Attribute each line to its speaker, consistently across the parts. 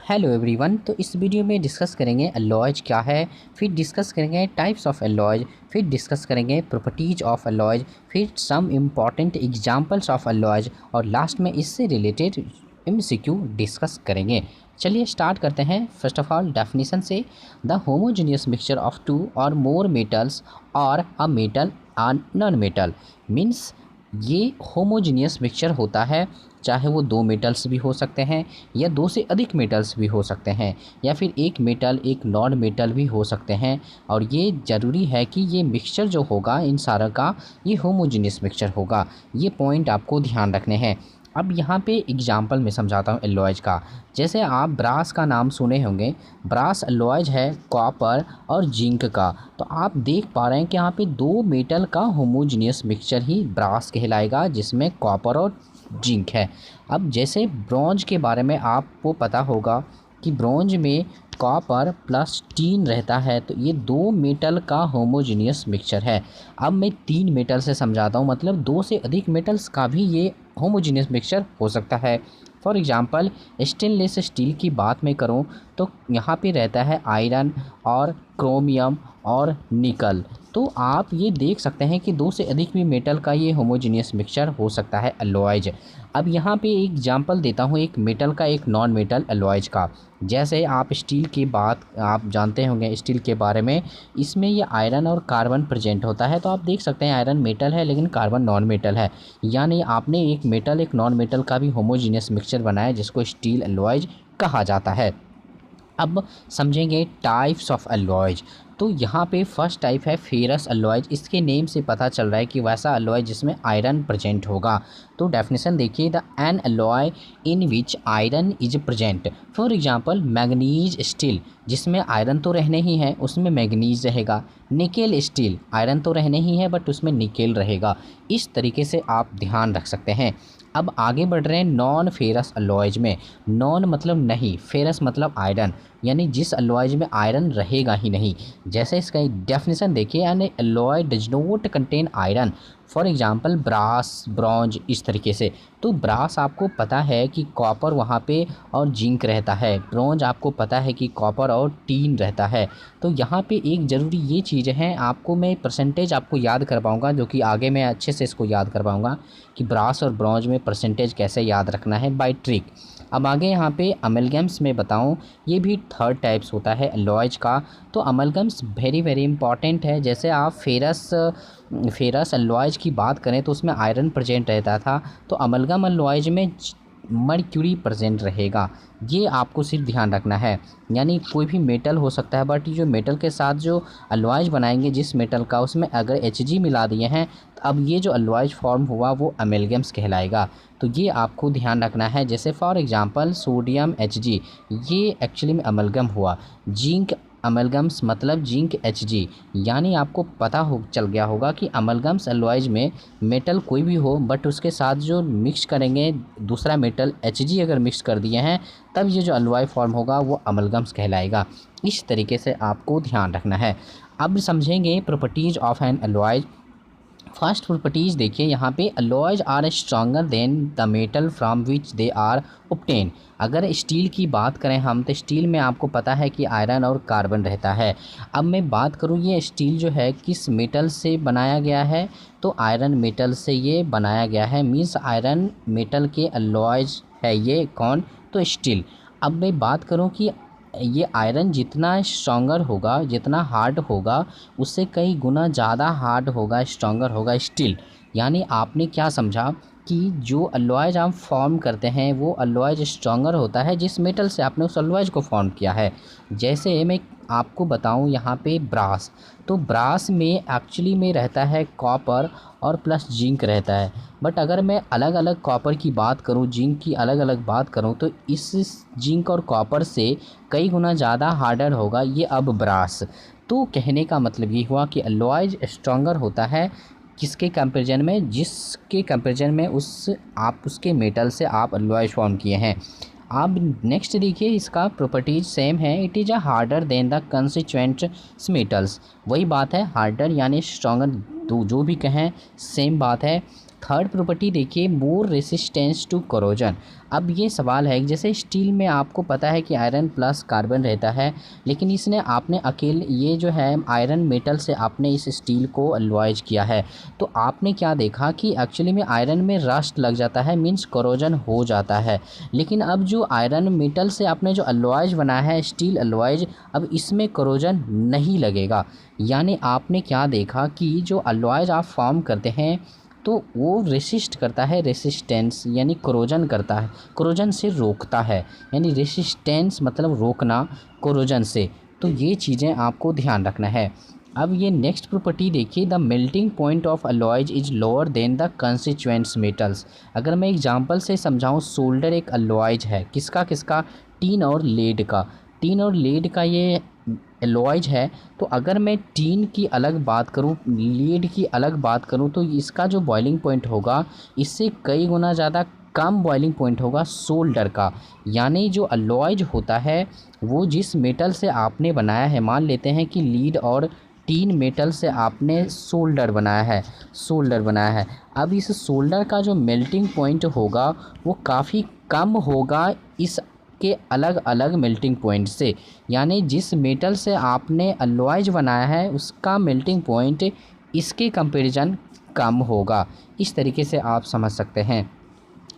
Speaker 1: Hello everyone. तो इस video में डिस्कस करेंगे अलॉयज क्या है, फिर डिस्कस करेंगे टाइप्स ऑफ अलॉयज, फिर डिस्कस करेंगे प्रॉपर्टीज ऑफ अलॉयज, फिर some important examples of alloys और लास्ट में इससे रिलेटेड एमसीक्यू डिस्कस करेंगे। चलिए स्टार्ट करते हैं। फर्स्ट ऑफ ऑल डेफिनेशन से, the homogeneous mixture of two और मोर मेटल्स और a metal and non metal means ये होमोजेनियस मिक्सचर होता है, चाहे वो दो मेटल्स भी हो सकते हैं या दो से अधिक मेटल्स भी हो सकते हैं या फिर एक मेटल एक नॉन मेटल भी हो सकते हैं। और ये ज़रूरी है कि ये मिक्सचर जो होगा इन सारा का ये होमोजेनियस मिक्सचर होगा। ये पॉइंट आपको ध्यान रखने हैं। अब यहाँ पे एग्जांपल में समझाता हूँ एलॉयज का। जैसे आप ब्रास का नाम सुने होंगे, ब्रास एलॉयज है कॉपर और जिंक का। तो आप देख पा रहे हैं कि यहाँ पे दो मेटल का होमोजेनियस मिक्सचर ही ब्रास कहलाएगा, जिसमें कॉपर और जिंक है। अब जैसे ब्रॉन्ज के बारे में आपको पता होगा कि ब्रॉन्ज में कॉपर प्लस टीन रहता है, तो ये दो मेटल का होमोजेनियस मिक्सचर है। अब मैं तीन मेटल से समझाता हूँ, मतलब दो से अधिक मेटल्स का भी ये होमोजेनियस मिक्सचर हो सकता है। फॉर एग्जांपल स्टेनलेस स्टील की बात मैं करूँ तो यहाँ पे रहता है आयरन और क्रोमियम और निकल। तो आप ये देख सकते हैं कि दो से अधिक भी मेटल का ये होमोजेनियस मिक्सचर हो सकता है अलॉयज। अब यहाँ पे एक एग्जांपल देता हूँ, एक मेटल का एक नॉन मेटल अलॉयज का। जैसे आप स्टील की बात आप जानते होंगे स्टील के बारे में, इसमें ये आयरन और कार्बन प्रेजेंट होता है। तो आप देख सकते हैं आयरन मेटल है लेकिन कार्बन नॉन मेटल है, यानी आपने एक मेटल एक नॉन मेटल का भी होमोजेनियस मिक्सचर बनाया जिसको स्टील अलॉयज कहा जाता है। अब समझेंगे टाइप्स ऑफ अलॉयज। तो यहाँ पे फर्स्ट टाइप है फेरस अलॉयज। इसके नेम से पता चल रहा है कि वैसा अलॉय जिसमें आयरन प्रेजेंट होगा। तो डेफिनेशन देखिए, the N alloy in which iron is present. For example manganese steel, जिसमें आयरन तो रहने ही है उसमें मैग्नीज रहेगा। निकेल स्टील, आयरन तो रहने ही है बट उसमें निकेल रहेगा। इस तरीके से आप ध्यान रख सकते हैं। अब आगे बढ़ रहे हैं नॉन फेरस अलॉयज में। नॉन मतलब नहीं, फेरस मतलब आयरन, यानी जिस अलॉयज में आयरन रहेगा ही नहीं। जैसे इसका डेफिनेशन देखिए, an alloy does not contain iron. For example brass, bronze, इस तरीके से। तो ब्रास आपको पता है कि कॉपर वहाँ पे और जिंक रहता है। ब्रॉन्ज आपको पता है कि कॉपर और टीन रहता है। तो यहाँ पे एक ज़रूरी ये चीज़ें हैं, आपको मैं परसेंटेज आपको याद करवाऊँगा, जो कि आगे मैं अच्छे से इसको याद करवाऊँगा कि ब्रास और ब्रॉन्ज में परसेंटेज कैसे याद रखना है बाय ट्रिक। अब आगे यहाँ पे अमलगम्स में बताऊँ, ये भी थर्ड टाइप्स होता है अलॉयज का। तो अमलगम्स वेरी वेरी इंपॉर्टेंट है। जैसे आप फेरस अलॉयज की बात करें तो उसमें आयरन प्रेजेंट रहता था, तो अमलगम अलॉयज में मर्क्यूरी प्रेजेंट रहेगा। ये आपको सिर्फ ध्यान रखना है। यानी कोई भी मेटल हो सकता है बट जो मेटल के साथ जो अलॉयज बनाएंगे जिस मेटल का, उसमें अगर Hg मिला दिए हैं तो अब ये जो अलॉयज फॉर्म हुआ वो अमेलगम्स कहलाएगा। तो ये आपको ध्यान रखना है। जैसे फॉर एग्जांपल सोडियम Hg, ये एक्चुअली में अमलगम हुआ। जिंक अमलगम्स मतलब जिंक Hg, यानी आपको पता हो चल गया होगा कि अमलगम्स अलॉयज में मेटल कोई भी हो बट उसके साथ जो मिक्स करेंगे दूसरा मेटल Hg अगर मिक्स कर दिए हैं तब ये जो अलॉय फॉर्म होगा वो अमलगम्स कहलाएगा। इस तरीके से आपको ध्यान रखना है। अब समझेंगे properties of an alloy. First properties देखिए यहाँ पे, alloys are stronger than the metal from which they are obtain. अगर स्टील की बात करें हम तो स्टील में आपको पता है कि आयरन और कार्बन रहता है। अब मैं बात करूँ ये स्टील जो है किस मेटल से बनाया गया है, तो आयरन मेटल से ये बनाया गया है। मीन्स आयरन मेटल के अलॉयज है ये कौन, तो स्टील। अब मैं बात करूँ कि ये आयरन जितना स्ट्रॉन्गर होगा जितना हार्ड होगा उससे कई गुना ज़्यादा हार्ड होगा स्ट्रॉन्गर होगा स्टील। यानी आपने क्या समझा कि जो अलॉयज हम फॉर्म करते हैं वो अलॉयज स्ट्रॉन्गर होता है जिस मेटल से आपने उस अलॉयज को फॉर्म किया है। जैसे मैं आपको बताऊं यहाँ पे ब्रास, तो ब्रास में एक्चुअली में रहता है कॉपर और प्लस जिंक रहता है। बट अगर मैं अलग अलग कॉपर की बात करूं, जिंक की अलग अलग बात करूं, तो इस जिंक और कॉपर से कई गुना ज़्यादा हार्डर होगा ये अब ब्रास। तो कहने का मतलब ये हुआ कि अलॉयज स्ट्रॉन्गर होता है किसके कंपैरिजन में, जिसके कंपैरिजन में आप उसके मेटल से आप अलॉय फॉर्म किए हैं। आप नेक्स्ट देखिए, इसका प्रॉपर्टीज सेम है। It is a harder than the constituent metals. वही बात है, हार्डर यानी स्ट्रॉन्गर, जो भी कहें सेम बात है। थर्ड प्रॉपर्टी देखिए, मोर रेसिस्टेंस टू कोरोजन। अब ये सवाल है, जैसे स्टील में आपको पता है कि आयरन प्लस कार्बन रहता है, लेकिन इसने आपने अकेले ये जो है आयरन मेटल से आपने इस स्टील को अलॉयज किया है, तो आपने क्या देखा कि एक्चुअली में आयरन में रस्ट लग जाता है, मींस कोरोजन हो जाता है। लेकिन अब जो आयरन मेटल से आपने जो अलॉयज बनाया है, स्टील अलॉयज, अब इसमें कोरोजन नहीं लगेगा। यानी आपने क्या देखा कि जो अलॉयज आप फॉर्म करते हैं तो वो रेसिस्ट करता है, रेसिस्टेंस यानी कोरोजन करता है, कोरोजन से रोकता है, यानी रेसिस्टेंस मतलब रोकना कोरोजन से। तो ये चीज़ें आपको ध्यान रखना है। अब ये नेक्स्ट प्रॉपर्टी देखिए, the melting point of alloys is lower than the constituents metals. अगर मैं एग्जांपल से समझाऊं, सोल्डर एक अलॉयज है, किसका किसका, टीन और लेड का। टीन और लेड का ये एलॉयज है। तो अगर मैं टीन की अलग बात करूं, लीड की अलग बात करूं, तो इसका जो बॉइलिंग पॉइंट होगा इससे कई गुना ज़्यादा कम बॉइलिंग पॉइंट होगा सोल्डर का। यानी जो अलॉयज होता है वो जिस मेटल से आपने बनाया है, मान लेते हैं कि लीड और टीन मेटल से आपने सोल्डर बनाया है। अब इस सोल्डर का जो मेल्टिंग पॉइंट होगा वो काफ़ी कम होगा इस के अलग अलग मेल्टिंग पॉइंट से। यानी जिस मेटल से आपने अलॉयज बनाया है उसका मेल्टिंग पॉइंट इसके कंपैरिजन कम होगा। इस तरीके से आप समझ सकते हैं।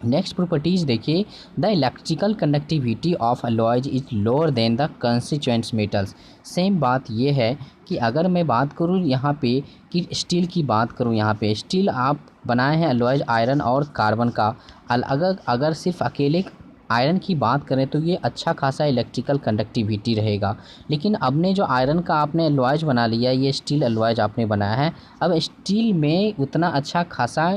Speaker 1: नेक्स्ट प्रॉपर्टीज़ देखिए, the electrical conductivity of alloys is lower than the constituents metals. Same बात ये है कि अगर मैं बात करूँ यहाँ पे कि स्टील की बात करूँ, यहाँ पे स्टील आप बनाए हैं अलॉयज आयरन और कार्बन का। अगर सिर्फ अकेले आयरन की बात करें तो ये अच्छा खासा इलेक्ट्रिकल कंडक्टिविटी रहेगा। लेकिन अब ने जो आयरन का आपने अलॉयज बना लिया, ये स्टील अलॉयज आपने बनाया है, अब स्टील में उतना अच्छा खासा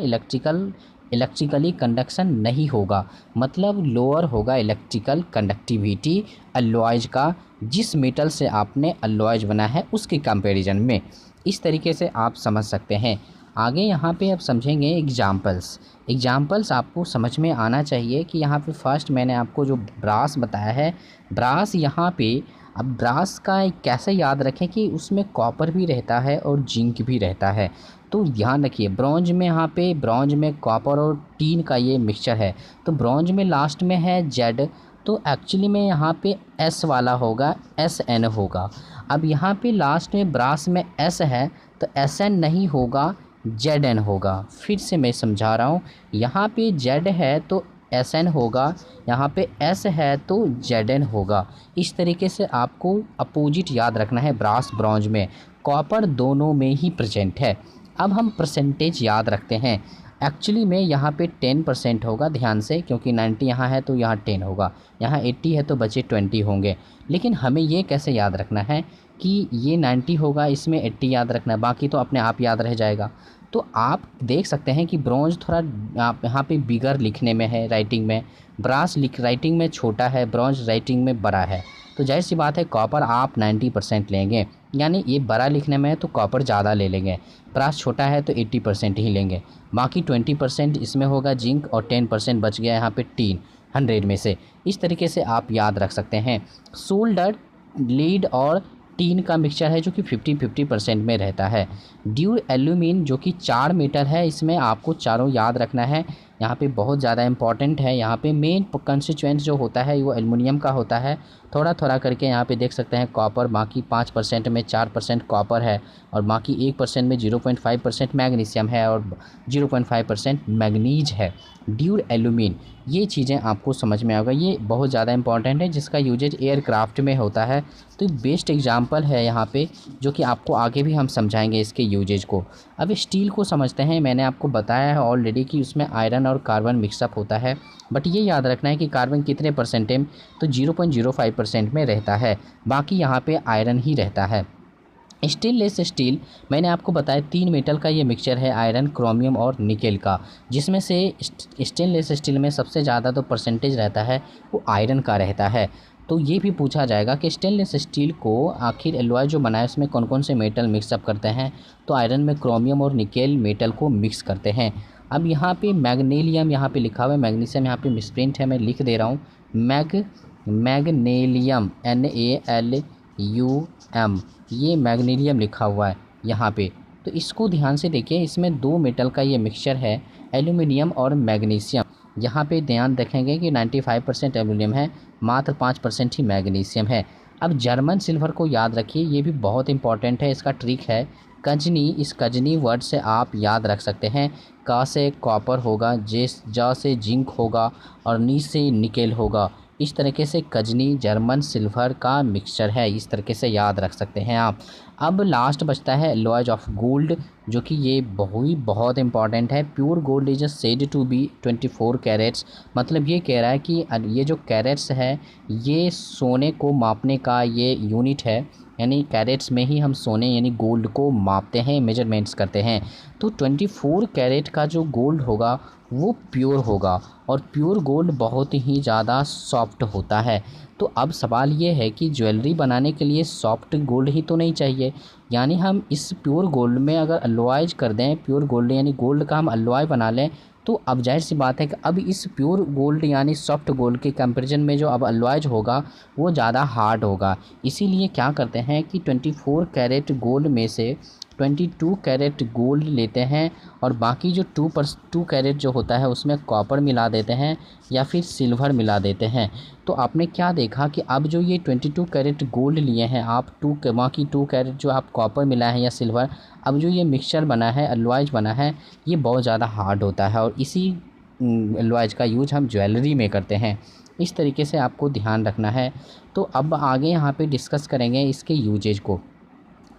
Speaker 1: इलेक्ट्रिकली कंडक्शन नहीं होगा, मतलब लोअर होगा इलेक्ट्रिकल कंडक्टिविटी अलॉयज का जिस मेटल से आपने अलॉयज बनाया है उसके कंपैरिजन में। इस तरीके से आप समझ सकते हैं। आगे यहाँ पे अब समझेंगे एग्जाम्पल्स आपको समझ में आना चाहिए कि यहाँ पे फर्स्ट मैंने आपको जो ब्रास बताया है, ब्रास यहाँ पे, अब ब्रास का कैसे याद रखें कि उसमें कॉपर भी रहता है और जिंक भी रहता है। तो ध्यान रखिए, ब्रॉन्ज में यहाँ पे ब्रॉन्ज में कॉपर और टीन का ये मिक्सचर है, तो ब्रॉन्ज में लास्ट में है जेड, तो एक्चुअली में यहाँ पे एस वाला होगा, एस एन होगा। अब यहाँ पे लास्ट में ब्रास में एस है तो एस एन नहीं होगा, जेड एन होगा। फिर से मैं समझा रहा हूँ, यहाँ पे जेड है तो एस एन होगा, यहाँ पे एस है तो जेड एन होगा। इस तरीके से आपको अपोजिट याद रखना है। ब्रास ब्रॉन्ज में कॉपर दोनों में ही प्रेजेंट है। अब हम परसेंटेज याद रखते हैं। एक्चुअली में यहाँ पे 10% होगा, ध्यान से, क्योंकि 90 यहाँ है तो यहाँ 10 होगा, यहाँ 80 है तो बचे 20 होंगे। लेकिन हमें ये कैसे याद रखना है कि ये 90 होगा, इसमें 80 याद रखना है, बाकी तो अपने आप याद रह जाएगा। तो आप देख सकते हैं कि ब्रॉन्ज थोड़ा आप यहाँ पे बिगर लिखने में है राइटिंग में, ब्रास राइटिंग में छोटा है, ब्रॉन्ज राइटिंग में बड़ा है। तो जाहिर सी बात है कॉपर आप 90% लेंगे, यानी ये बड़ा लिखने में है तो कॉपर ज़्यादा ले लेंगे, ब्रास छोटा है तो 80% ही लेंगे, बाकी 20% इसमें होगा जिंक और 10% बच गया यहाँ पे टीन 100 में से। इस तरीके से आप याद रख सकते हैं। सोल्डर, लीड और टीन का मिक्सचर है जो कि 50-50% में रहता है। ड्यूर एल्यूमिन जो कि 4 मीटर है, इसमें आपको चारों याद रखना है, यहाँ पे बहुत ज़्यादा इंपॉर्टेंट है। यहाँ पे मेन कंस्टिट्यूएंट जो होता है वो एल्युमिनियम का होता है, थोड़ा थोड़ा करके यहाँ पे देख सकते हैं कॉपर, बाकी 5% में 4% कॉपर है और बाकी 1% में 0.5% मैग्नीशियम है और 0.5% मैग्नीज है। ड्यूर एल्यूमिन, ये चीज़ें आपको समझ में आएगा, ये बहुत ज़्यादा इंपॉर्टेंट है जिसका यूजेज एयरक्राफ्ट में होता है। तो बेस्ट एग्जांपल है यहाँ पे, जो कि आपको आगे भी हम समझाएंगे इसके यूजेज को। अब स्टील को समझते हैं। मैंने आपको बताया है ऑलरेडी कि उसमें आयरन और कार्बन मिक्सअप होता है, बट ये याद रखना है कि कार्बन कितने परसेंट है, तो 0.05% में रहता है, बाकी यहाँ पे आयरन ही रहता है। स्टेनलेस स्टील, मैंने आपको बताया 3 मेटल का ये मिक्सचर है, आयरन, क्रोमियम और निकेल का, जिसमें से स्टेनलेस स्टील में सबसे ज़्यादा तो परसेंटेज रहता है वो आयरन का रहता है। तो ये भी पूछा जाएगा कि स्टेनलेस स्टील को आखिर एलॉय जो बनाए उसमें कौन कौन से मेटल मिक्सअप करते हैं, तो आयरन में क्रोमियम और निकेल मेटल को मिक्स करते हैं। अब यहाँ पे मैग्नीशियम यहाँ पे लिखा हुआ है, मैग्नीशियम यहाँ पे मिसप्रिंट है, मैं लिख दे रहा हूँ, मैग्नीशियम NaLum, ये मैग्नीशियम लिखा हुआ है यहाँ पे, तो इसको ध्यान से देखिए, इसमें दो मेटल का ये मिक्सचर है, एल्यूमिनियम और मैग्नीशियम। यहाँ पे ध्यान रखेंगे कि 95% एल्यूमिनियम है, मात्र 5% ही मैग्नीशियम है। अब जर्मन सिल्वर को याद रखिए, ये भी बहुत इंपॉर्टेंट है। इसका ट्रिक है कजनी। इस कजनी वर्ड से आप याद रख सकते हैं, का से कॉपर होगा, जा से जिंक होगा और नी से निकेल होगा। इस तरीके से कजनी जर्मन सिल्वर का मिक्सचर है, इस तरीके से याद रख सकते हैं आप। अब लास्ट बचता है एलॉयज ऑफ गोल्ड, जो कि ये बहुत इंपॉर्टेंट है। Pure gold is said to be 24 carats. मतलब ये कह रहा है कि ये जो कैरेट्स है ये सोने को मापने का ये यूनिट है, यानी कैरेट्स में ही हम सोने यानी गोल्ड को मापते हैं, मेजरमेंट्स करते हैं। तो 24 कैरेट का जो गोल्ड होगा वो प्योर होगा, और प्योर गोल्ड बहुत ही ज़्यादा सॉफ्ट होता है। तो अब सवाल ये है कि ज्वेलरी बनाने के लिए सॉफ्ट गोल्ड ही तो नहीं चाहिए, यानी हम इस प्योर गोल्ड में अगर अलॉयज कर दें, प्योर गोल्ड यानी गोल्ड का हम अलॉय बना लें, तो अब जाहिर सी बात है कि अब इस प्योर गोल्ड यानी सॉफ्ट गोल्ड के कंपैरिजन में जो अब अलॉयज होगा वो ज़्यादा हार्ड होगा। इसीलिए क्या करते हैं कि 24 कैरेट गोल्ड में से 22 कैरेट गोल्ड लेते हैं, और बाकी जो 2 कैरेट जो होता है उसमें कॉपर मिला देते हैं या फिर सिल्वर मिला देते हैं। तो आपने क्या देखा कि अब जो ये 22 कैरेट गोल्ड लिए हैं आप, बाकी 2 कैरेट जो आप कॉपर मिला है या सिल्वर, अब जो ये मिक्सचर बना है, अलॉयज बना है, ये बहुत ज़्यादा हार्ड होता है, और इसी अलॉयज का यूज हम ज्वेलरी में करते हैं। इस तरीके से आपको ध्यान रखना है। तो अब आगे यहाँ पे डिस्कस करेंगे इसके यूजेज को।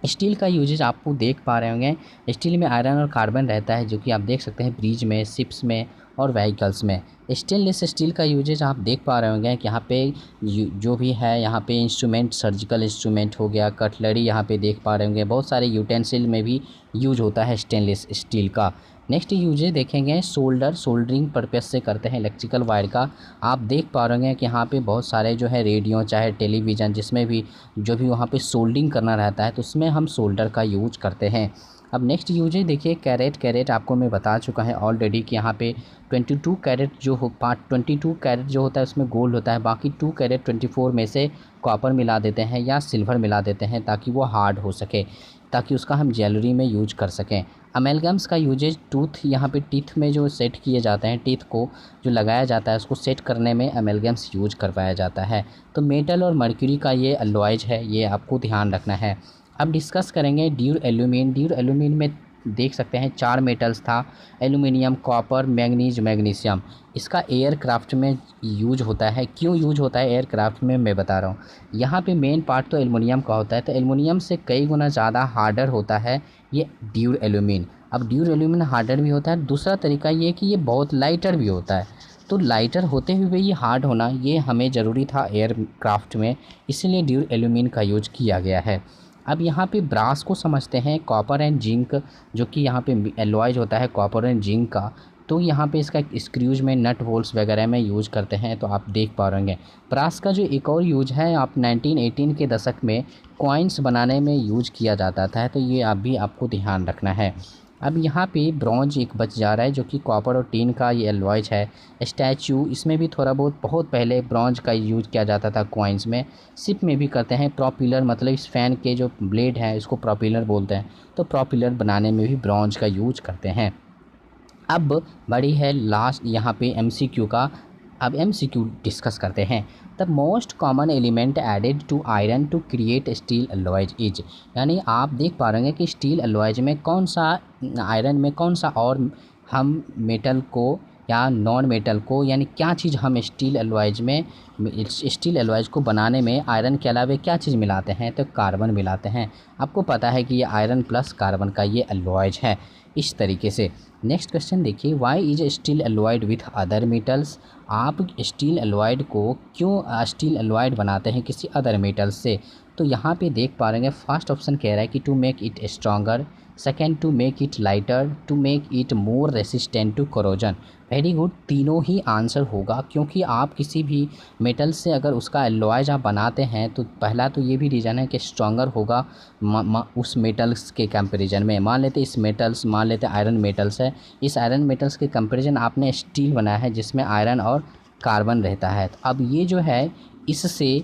Speaker 1: स्टील का यूजेज आपको देख पा रहे होंगे, स्टील में आयरन और कार्बन रहता है, जो कि आप देख सकते हैं ब्रिज में, शिप्स में और व्हीकल्स में। स्टेनलेस स्टील का यूजेज आप देख पा रहे होंगे कि यहाँ पे जो भी है, यहाँ पे इंस्ट्रूमेंट, सर्जिकल इंस्ट्रूमेंट हो गया, कटलरी यहाँ पे देख पा रहे होंगे, बहुत सारे यूटेंसिल में भी यूज होता है स्टेनलेस स्टील का। नेक्स्ट यूजेज देखेंगे, सोल्डरिंग पर्पस से करते हैं इलेक्ट्रिकल वायर का। आप देख पा रहे होंगे कि यहाँ पे बहुत सारे जो है रेडियो चाहे टेलीविज़न, जिसमें भी जो भी वहाँ पे सोल्डरिंग करना रहता है तो उसमें हम सोल्डर का यूज करते हैं। अब नेक्स्ट यूजेज देखिए, कैरेट आपको मैं बता चुका है ऑलरेडी कि यहाँ पे 22 कैरेट जो हो 22 कैरेट जो होता है उसमें गोल्ड होता है, बाकी 2 कैरेट 24 में से कॉपर मिला देते हैं या सिल्वर मिला देते हैं ताकि वो हार्ड हो सके, ताकि उसका हम ज्वेलरी में यूज कर सकें। अमेलगम्स का यूजेज टूथ, यहाँ पे टीथ में जो सेट किए जाते हैं, टीथ को जो लगाया जाता है उसको सेट करने में अमेलगम्स यूज करवाया जाता है। तो मेटल और मर्क्यूरी का ये अलॉयज है, ये आपको ध्यान रखना है। अब डिस्कस करेंगे ड्यूर एल्यूमिन में देख सकते हैं 4 मेटल्स था, एल्यूमिनियम, कॉपर, मैग्नीशियम। इसका एयरक्राफ्ट में यूज होता है। क्यों यूज होता है एयरक्राफ्ट में, मैं बता रहा हूँ। यहाँ पे मेन पार्ट तो एल्युमिनियम का होता है, तो एल्युमिनियम से कई गुना ज़्यादा हार्डर होता है ये ड्यूर एल्यूमिन। अब ड्यूर एल्यूमिन हार्डर भी होता है, दूसरा तरीका ये कि ये बहुत लाइटर भी होता है। तो लाइटर होते हुए भी ये हार्ड होना ये हमें ज़रूरी था एयरक्राफ्ट में, इसीलिए ड्यूर एल्यूमिन का यूज किया गया है। अब यहाँ पे ब्रास को समझते हैं, कॉपर एंड जिंक, जो कि यहाँ पे एलॉयज होता है कॉपर एंड जिंक का। तो यहाँ पे इसका स्क्रूज में, नट होल्स वगैरह में यूज करते हैं, तो आप देख पा रहे हैं। ब्रास का जो एक और यूज है, आप 1918 के दशक में कॉइन्स बनाने में यूज किया जाता था, तो ये भी आपको ध्यान रखना है। अब यहाँ पे ब्रॉन्ज एक बच जा रहा है, जो कि कॉपर और टीन का ये एलॉयज है। स्टैचू, इसमें भी थोड़ा बहुत पहले ब्रॉन्ज का यूज किया जाता था कॉइन्स में। शिप में भी करते हैं। प्रोपिलर, मतलब इस फैन के जो ब्लेड है इसको प्रोपिलर बोलते हैं, तो प्रोपिलर बनाने में भी ब्रॉन्ज का यूज करते हैं। अब बड़ी है लास्ट यहाँ पे एमसीक्यू का। अब एमसीक्यू डिस्कस करते हैं। The most common element added to iron to create steel alloys is, यानी आप देख पा रहे हैं कि स्टील अलॉयज में कौन सा, आयरन में कौन सा और हम मेटल को या नॉन मेटल को, यानी क्या चीज़ हम स्टील अलॉयज को बनाने में आयरन के अलावा क्या चीज़ मिलाते हैं, तो कार्बन मिलाते हैं। आपको पता है कि ये आयरन प्लस कार्बन का ये अलॉयज है, इस तरीके से। नेक्स्ट क्वेश्चन देखिए, why is steel alloyed with other metals. आप स्टील अलॉयड को क्यों स्टील अलॉयड बनाते हैं किसी अदर मेटल से, तो यहाँ पे देख पा रहे हैं फर्स्ट ऑप्शन कह रहा है कि to make it stronger, second to make it lighter, to make it more resistant to corrosion. Very good, तीनों ही आंसर होगा, क्योंकि आप किसी भी मेटल से अगर उसका अलॉयज आप बनाते हैं तो पहला तो ये भी रीज़न है कि स्ट्रॉन्गर होगा उस मेटल्स के कंपैरिजन में। मान लेते आयरन मेटल्स है, इस आयरन मेटल्स के कंपैरिजन आपने स्टील बनाया है जिसमें आयरन और कार्बन रहता है। तो अब ये जो है इससे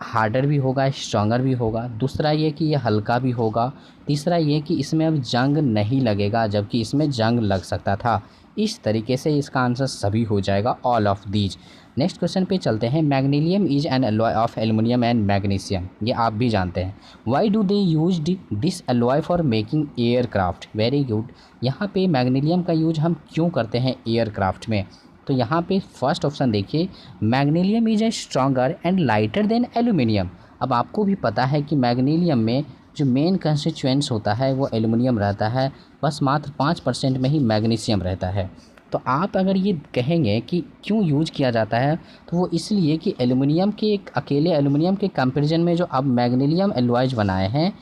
Speaker 1: हार्डर भी होगा, स्ट्रॉन्गर भी होगा। दूसरा ये कि ये हल्का भी होगा। तीसरा ये कि इसमें अब जंग नहीं लगेगा, जबकि इसमें जंग लग सकता था। इस तरीके से इसका आंसर सभी हो जाएगा, all of these. Next question पे चलते हैं। Magnesium is an alloy of aluminium and magnesium, ये आप भी जानते हैं। Why do they use this alloy for making aircraft? Very good. यहाँ पे मैग्नीशियम का यूज हम क्यों करते हैं एयरक्राफ्ट में? तो यहाँ पे फर्स्ट ऑप्शन देखिए, magnesium is a stronger and lighter than aluminium. अब आपको भी पता है कि मैग्नीशियम में जो मेन कंस्टिट्यूएंट्स होता है वो एल्युमिनियम रहता है, बस मात्र 5% में ही मैग्नीशियम रहता है। तो आप अगर ये कहेंगे कि क्यों यूज किया जाता है, तो वो इसलिए कि एल्युमिनियम के अकेले एल्युमिनियम के कंपैरिजन में जो अब मैग्नीशियम एलॉयज बनाए हैं,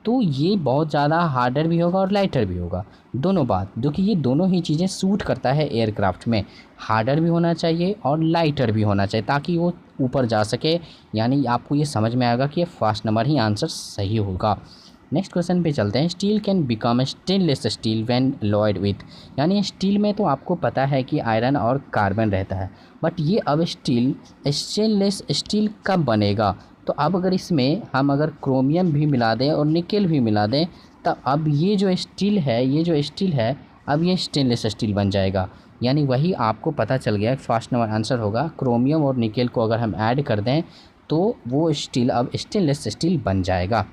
Speaker 1: तो ये बहुत ज़्यादा हार्डर भी होगा और लाइटर भी होगा। दोनों बात, जो कि ये दोनों ही चीज़ें सूट करता है एयरक्राफ्ट में। हार्डर भी होना चाहिए और लाइटर भी होना चाहिए ताकि वो ऊपर जा सके। यानी आपको ये समझ में आएगा कि ये फर्स्ट नंबर ही आंसर सही होगा। नेक्स्ट क्वेश्चन पे चलते हैं। Steel can become stainless steel when alloyed with, यानी स्टील में तो आपको पता है कि आयरन और कार्बन रहता है, बट ये अब स्टील स्टेनलेस स्टील कब बनेगा? तो अब अगर इसमें हम अगर क्रोमियम भी मिला दें और निकेल भी मिला दें, तब अब ये जो स्टील है अब ये स्टेनलेस स्टील बन जाएगा। यानी वही आपको पता चल गया, फर्स्ट नंबर आंसर होगा। क्रोमियम और निकेल को अगर हम ऐड कर दें तो वो स्टील अब स्टेनलेस स्टील बन जाएगा।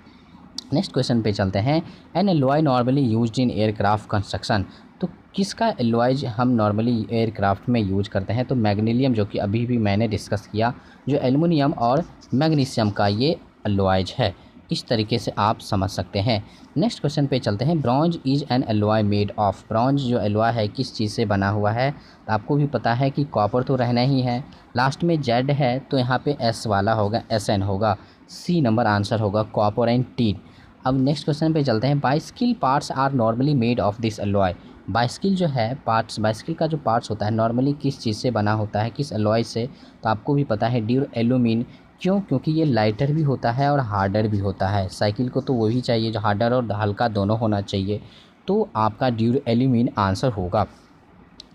Speaker 1: नेक्स्ट क्वेश्चन पे चलते हैं। N alloy normally used in aircraft construction, तो किसका एलॉयज हम नॉर्मली एयरक्राफ्ट में यूज करते हैं? तो मैग्नीशियम, जो कि अभी भी मैंने डिस्कस किया, जो एल्युमिनियम और मैग्नीशियम का ये एलॉयज है। इस तरीके से आप समझ सकते हैं। नेक्स्ट क्वेश्चन पे चलते हैं। Bronze is an alloy made of, bronze जो एलॉय है किस चीज़ से बना हुआ है? तो आपको भी पता है कि कॉपर तो रहना ही है, लास्ट में जेड है तो यहाँ पे एस वाला होगा, SN होगा। सी नंबर आंसर होगा, कॉपर एंड टीन। अब नेक्स्ट क्वेश्चन पे चलते हैं। Bicycle parts are normally made of this alloy, bicycle जो है पार्ट्स, बाइसिकल का जो पार्ट्स होता है नॉर्मली किस चीज़ से बना होता है, किस अलॉय से? तो आपको भी पता है ड्यूरेलुमिन। क्यों? क्योंकि ये लाइटर भी होता है और हार्डर भी होता है। साइकिल को तो वही चाहिए जो हार्डर और हल्का दोनों होना चाहिए, तो आपका ड्यूरेलुमिन आंसर होगा।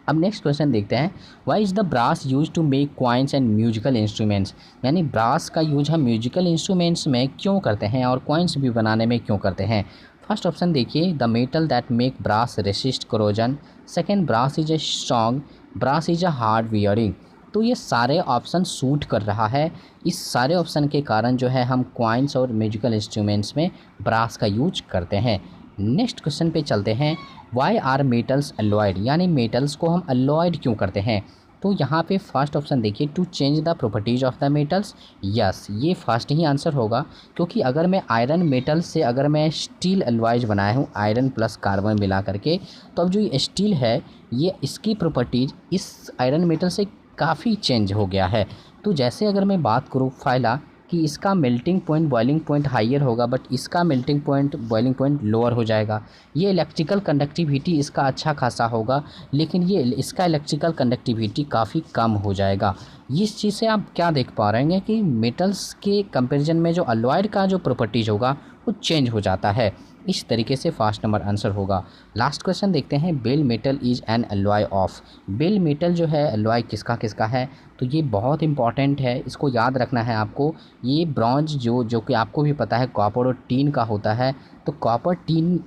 Speaker 1: अब नेक्स्ट क्वेश्चन देखते हैं। Why is the brass use to make coins and musical instruments, यानी ब्रास का यूज हम म्यूजिकल इंस्ट्रूमेंट्स में क्यों करते हैं और क्वाइंस भी बनाने में क्यों करते हैं? फर्स्ट ऑप्शन देखिए, the metal that make brass resist corrosion. Second, brass is a strong, brass is a hard wearing. तो ये सारे ऑप्शन सूट कर रहा है। इस सारे ऑप्शन के कारण जो है हम क्वाइंस और म्यूजिकल इंस्ट्रूमेंट्स में ब्रास का यूज करते हैं। नेक्स्ट क्वेश्चन पे चलते हैं। वाई आर मेटल्स अलॉयड, यानी मेटल्स को हम अलॉयड क्यों करते हैं? तो यहाँ पे फर्स्ट ऑप्शन देखिए, to change the properties of the metals. Yes, ये फर्स्ट ही आंसर होगा, क्योंकि अगर मैं आयरन मेटल से अगर मैं स्टील अलॉयज बनाया हूँ आयरन प्लस कार्बन मिला करके, तो अब जो ये स्टील है ये इसकी प्रॉपर्टीज इस आयरन मेटल से काफ़ी चेंज हो गया है। तो जैसे अगर मैं बात करूँ फाइला कि इसका melting point boiling point higher होगा, बट इसका melting point boiling point lower हो जाएगा। ये इलेक्ट्रिकल कंडक्टिविटी इसका अच्छा खासा होगा, लेकिन ये इसका इलेक्ट्रिकल कंडक्टिविटी काफ़ी कम हो जाएगा। इस चीज़ से आप क्या देख पा रहे हैं कि मेटल्स के कंपैरिजन में जो अलॉयड का जो प्रॉपर्टीज होगा वो चेंज हो जाता है। इस तरीके से फर्स्ट नंबर आंसर होगा। लास्ट क्वेश्चन देखते हैं। Bell metal is an alloy of, bell metal जो है अलॉय किसका किसका है? तो ये बहुत इंपॉर्टेंट है, इसको याद रखना है आपको। ये ब्रॉन्ज जो कि आपको भी पता है कॉपर और टीन का होता है, तो कॉपर टीन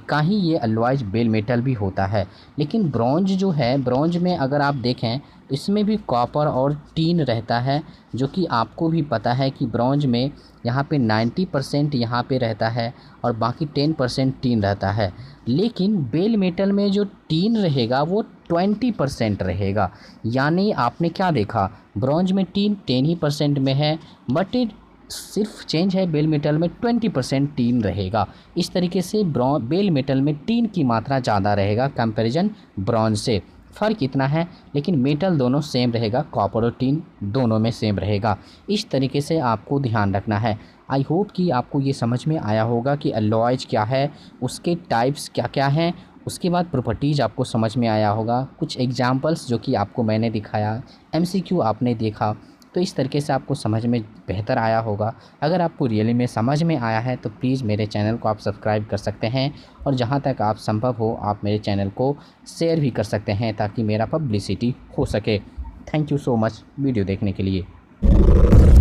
Speaker 1: का ही ये अलॉयज बेल मेटल भी होता है। लेकिन ब्रॉन्ज जो है, ब्रॉन्ज में अगर आप देखें तो इसमें भी कॉपर और टीन रहता है, जो कि आपको भी पता है कि ब्रॉन्ज में यहाँ पे 90% यहाँ पे रहता है और बाकी 10% टीन रहता है। लेकिन बेल मेटल में जो टीन रहेगा वो 20% रहेगा। यानी आपने क्या देखा, ब्रॉन्ज में टीन 10% में है, बट सिर्फ चेंज है बेल मेटल में 20% टीन रहेगा। इस तरीके से बेल मेटल में टीन की मात्रा ज़्यादा रहेगा कंपैरिजन ब्रॉन्ज से। फ़र्क इतना है, लेकिन मेटल दोनों सेम रहेगा, कॉपर और टीन दोनों में सेम रहेगा। इस तरीके से आपको ध्यान रखना है। आई होप कि आपको ये समझ में आया होगा कि अलॉयज क्या है, उसके टाइप्स क्या क्या हैं, उसके बाद प्रॉपर्टीज़ आपको समझ में आया होगा। कुछ एग्जांपल्स जो कि आपको मैंने दिखाया, MCQ आपने देखा, तो इस तरीके से आपको समझ में बेहतर आया होगा। अगर आपको रियली में समझ में आया है तो प्लीज़ मेरे चैनल को आप सब्सक्राइब कर सकते हैं, और जहां तक आप संभव हो आप मेरे चैनल को शेयर भी कर सकते हैं ताकि मेरा पब्लिसिटी हो सके। Thank you so much video देखने के लिए।